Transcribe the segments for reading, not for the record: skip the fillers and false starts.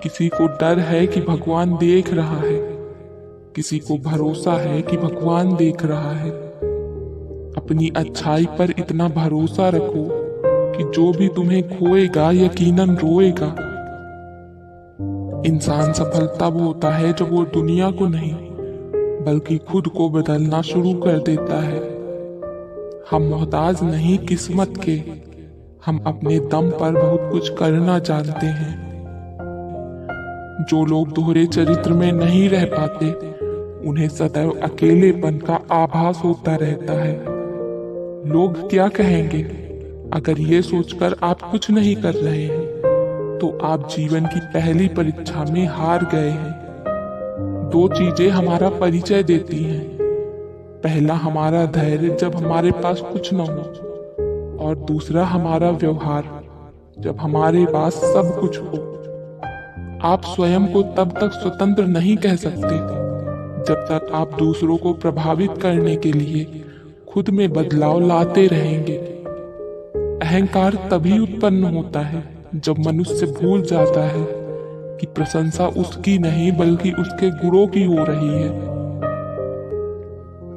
किसी को डर है कि भगवान देख रहा है, किसी को भरोसा है कि भगवान देख रहा है। अपनी अच्छाई पर इतना भरोसा रखो कि जो भी तुम्हें खोएगा यकीनन रोएगा। इंसान सफल तब होता है जब वो दुनिया को नहीं बल्कि खुद को बदलना शुरू कर देता है। हम मोहताज नहीं किस्मत के, हम अपने दम पर बहुत कुछ करना जानते हैं। जो लोग दोहरे चरित्र में नहीं रह पाते उन्हें सदैव अकेलेपन का आभास होता रहता है। लोग क्या कहेंगे, अगर ये सोचकर आप कुछ नहीं कर रहे हैं तो आप जीवन की पहली परीक्षा में हार गए हैं। दो चीजें हमारा परिचय देती हैं, पहला हमारा धैर्य जब हमारे पास कुछ न हो, और दूसरा हमारा व्यवहार जब हमारे पास सब कुछ हो। आप स्वयं को तब तक स्वतंत्र नहीं कह सकते जब तक आप दूसरों को प्रभावित करने के लिए खुद में बदलाव लाते रहेंगे। अहंकार तभी उत्पन्न होता है जब मनुष्य भूल जाता है कि प्रशंसा उसकी नहीं बल्कि उसके गुणों की हो रही है।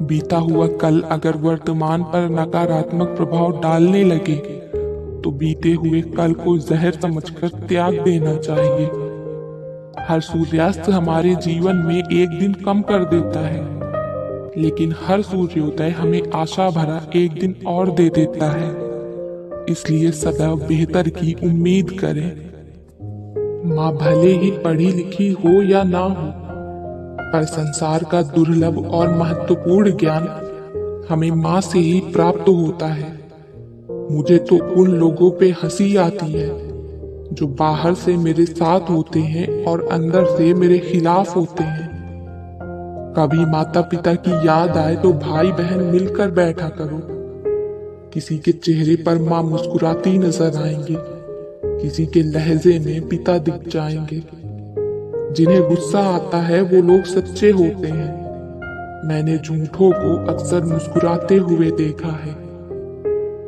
बीता हुआ कल अगर वर्तमान पर नकारात्मक प्रभाव डालने लगे तो बीते हुए कल को जहर समझकर त्याग देना चाहिए। हर सूर्यास्त हमारे जीवन में एक दिन कम कर देता है, लेकिन हर सूर्योदय हमें आशा भरा एक दिन और दे देता है। इसलिए सदैव बेहतर की उम्मीद करें। माँ भले ही पढ़ी लिखी हो या ना हो, पर संसार का दुर्लभ और महत्वपूर्ण ज्ञान हमें माँ से ही प्राप्त होता है। मुझे तो उन लोगों पे हंसी आती है जो बाहर से मेरे साथ होते हैं और अंदर से मेरे खिलाफ होते हैं। कभी माता पिता की याद आए तो भाई बहन मिलकर बैठा करो। किसी के चेहरे पर माँ मुस्कुराती नजर आएंगे, किसी के लहजे में पिता दिख जाएंगे। जिन्हें गुस्सा आता है वो लोग सच्चे होते हैं। मैंने झूठों को अक्सर मुस्कुराते हुए देखा है।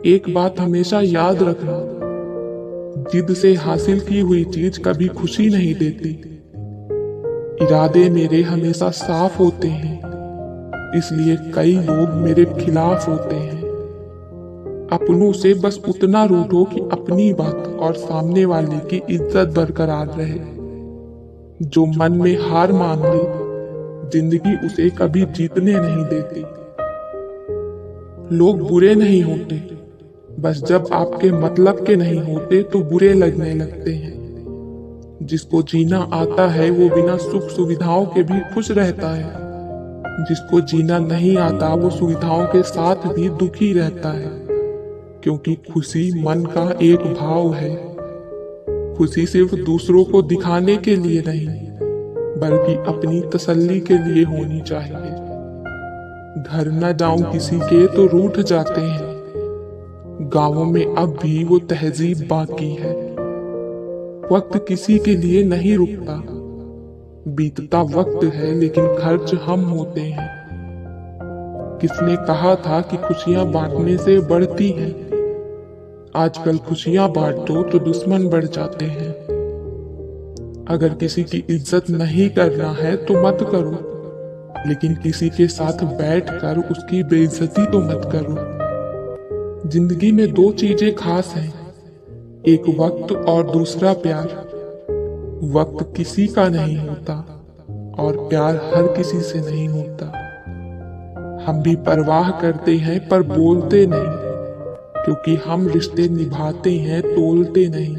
एक बात हमेशा याद रखना, जिद से हासिल की हुई चीज कभी खुशी नहीं देती। इरादे मेरे हमेशा साफ होते हैं, इसलिए कई लोग मेरे खिलाफ होते हैं। अपनों से बस उतना रूठो कि अपनी बात और सामने वाले की इज्जत बरकरार रहे। जो मन में हार मान ले, जिंदगी उसे कभी जीतने नहीं देती। लोग बुरे नहीं होते, बस जब आपके मतलब के नहीं होते तो बुरे लगने लगते हैं। जिसको जीना आता है वो बिना सुख सुविधाओं के भी खुश रहता है। जिसको जीना नहीं आता वो सुविधाओं के साथ भी दुखी रहता है, क्योंकि खुशी मन का एक भाव है। खुशी सिर्फ दूसरों को दिखाने के लिए नहीं बल्कि अपनी तसल्ली के लिए होनी चाहिए। घर न जाऊं किसी के तो रूठ जाते हैं। गांवों में अब भी वो तहजीब बाकी है। वक्त किसी के लिए नहीं रुकता, बीतता वक्त है लेकिन खर्च हम होते हैं। किसने कहा था कि खुशियां बांटने से बढ़ती हैं? आजकल खुशियां बांट दो तो दुश्मन बढ़ जाते हैं। अगर किसी की इज्जत नहीं करना है तो मत करो, लेकिन किसी के साथ बैठकर उसकी बेइज्जती तो मत करो। जिंदगी में दो चीजें खास हैं, एक वक्त और दूसरा प्यार। वक्त किसी का नहीं होता और प्यार हर किसी से नहीं होता। हम भी परवाह करते हैं पर बोलते नहीं, क्योंकि हम रिश्ते निभाते हैं तोलते नहीं।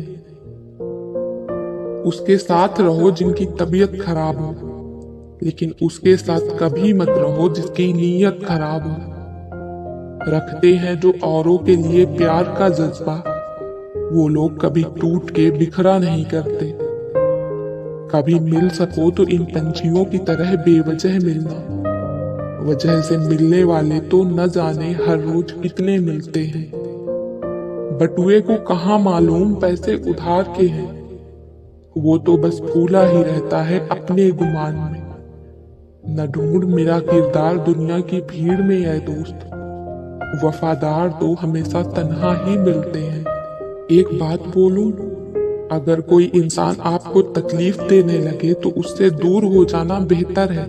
उसके साथ रहो जिनकी तबीयत खराब हो, लेकिन उसके साथ कभी मत रहो जिसकी नीयत खराब हो। रखते हैं जो औरों के लिए प्यार का जज्बा, वो लोग कभी टूट के बिखरा नहीं करते। कभी मिल सको तो इन पंछियों की तरह बेवजह मिलना, वजह से मिलने वाले तो न जाने हर रोज कितने मिलते हैं। बटुए को कहाँ मालूम पैसे उधार के हैं, वो तो बस फूला ही रहता है अपने गुमान में। न ढूंढ मेरा किरदार दुनिया की भीड़ में है दोस्त, वफादार तो हमेशा तन्हा ही मिलते हैं। एक बात बोलूं, अगर कोई इंसान आपको तकलीफ देने लगे तो उससे दूर हो जाना बेहतर है,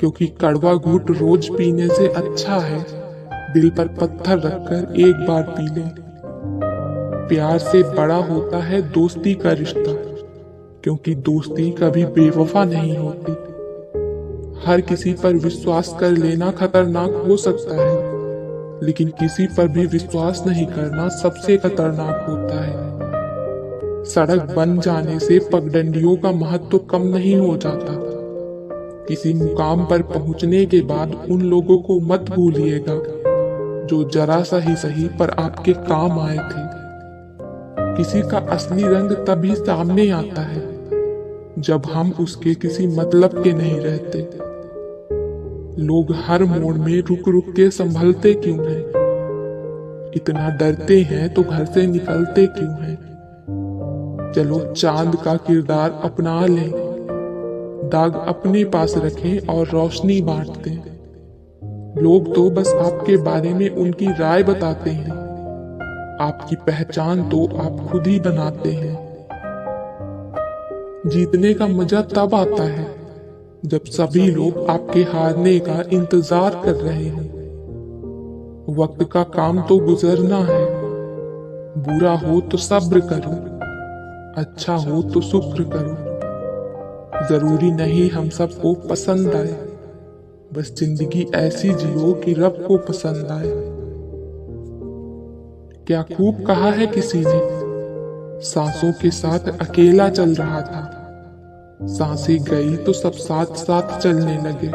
क्योंकि कड़वा घूंट रोज पीने से अच्छा है दिल पर पत्थर रखकर एक बार पी लें। प्यार से बड़ा होता है दोस्ती का रिश्ता, क्योंकि दोस्ती कभी बेवफा नहीं होती। हर किसी पर विश्वास कर लेना खतरनाक हो सकता है, लेकिन किसी पर भी विश्वास नहीं करना सबसे खतरनाक होता है। सड़क बन जाने से पगडंडियों का महत्व कम नहीं हो जाता। किसी मुकाम पर पहुंचने के बाद उन लोगों को मत भूलिएगा जो जरा सा ही सही पर आपके काम आए थे। किसी का असली रंग तभी सामने आता है जब हम उसके किसी मतलब के नहीं रहते। लोग हर मोड़ में रुक रुक के संभलते क्यों हैं? इतना डरते हैं तो घर से निकलते क्यों हैं? चलो चांद का किरदार अपना लें, दाग अपने पास रखें और रोशनी बांट दें। लोग तो बस आपके बारे में उनकी राय बताते हैं, आपकी पहचान तो आप खुद ही बनाते हैं। जीतने का मजा तब आता है जब सभी लोग आपके हारने का इंतजार कर रहे हों। वक्त का काम तो गुजरना है, बुरा हो तो सब्र करो, अच्छा हो तो शुक्र करो। जरूरी नहीं हम सबको पसंद आए, बस जिंदगी ऐसी जियो कि रब को पसंद आए। क्या खूब कहा है किसी ने, सांसों के साथ अकेला चल रहा था, सांसें गई तो सब साथ साथ चलने लगे।